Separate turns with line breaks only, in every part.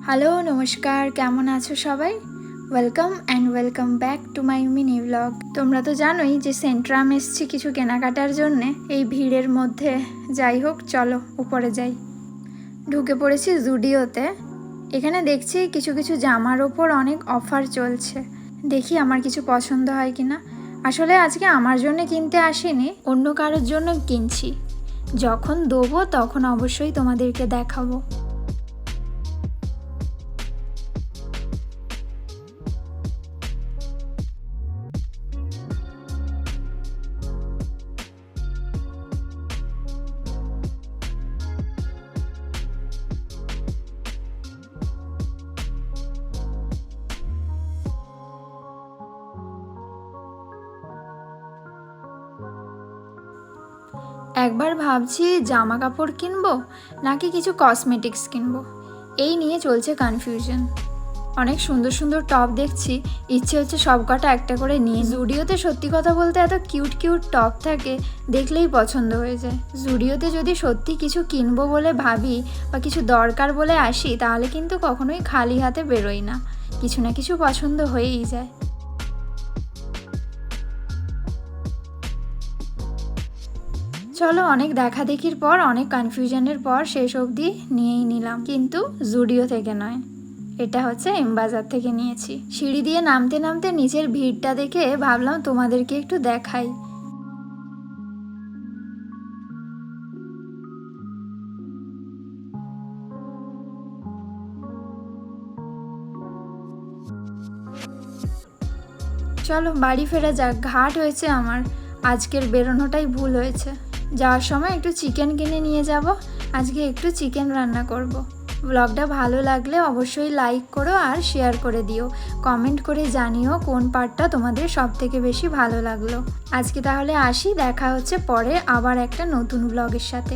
Hello নমস্কার, কেমন আছো সবাই? Welcome back to my mini blog. তোমরা তো জানোই যে সেন্ট্রাম এসছি কিছু কেনাকাটার জন্যে। এই ভিড়ের মধ্যে যাই হোক, চলো উপরে যাই। ঢুকে পড়েছি জুডিওতে। এখানে দেখছি কিছু কিছু জামার ওপর অনেক অফার চলছে। দেখি আমার কিছু পছন্দ হয় কিনা। আসলে আজকে আমার জন্য কিনতে আসিনি, অন্য কারোর জন্য কিনছি। যখন দেবো তখন অবশ্যই তোমাদেরকে দেখাবো। একবার ভাবছি জামা কাপড় কিনবো নাকি কিছু কসমেটিক্স কিনবো, এই নিয়ে চলছে কনফিউশন। অনেক সুন্দর সুন্দর টপ দেখছি, ইচ্ছে হচ্ছে সব কটা একটা করে নিয়ে। জুডিওতে সত্যি কথা বলতে এত কিউট কিউট টপ থাকে, দেখলেই পছন্দ হয়ে যায়। জুডিওতে যদি সত্যি কিছু কিনবো বলে ভাবি বা কিছু দরকার বলে আসি, তাহলে কিন্তু কখনোই খালি হাতে বেরোই না, কিছু না কিছু পছন্দ হয়েই যায়। চলো, অনেক দেখাদেখির পর, অনেক কনফিউশনের পর শেষ অবধি নিয়েই নিলাম, কিন্তু জুডিও থেকে নয়, এটা হচ্ছে এম বাজার থেকে নিয়েছি। সিঁড়ি দিয়ে নামতে নামতে নিচের ভিড়টা দেখে ভাবলাম তোমাদেরকে একটু দেখাই। চলো বাড়ি ফেরা যাক, ঘাট হয়েছে আমার। আজকের বেরোনোটাই ভুল হয়েছে। যাওয়ার সময় একটু চিকেন কিনে নিয়ে যাব, আজকে একটু চিকেন রান্না করব। ব্লগটা ভালো লাগলে অবশ্যই লাইক করো আর শেয়ার করে দিও। কমেন্ট করে জানিও কোন পার্টটা তোমাদের সব থেকে বেশি ভালো লাগলো। আজকে তাহলে আসি, দেখা হচ্ছে পরে আবার একটা নতুন ব্লগের সাথে।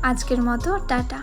আজকের মতো টাটা।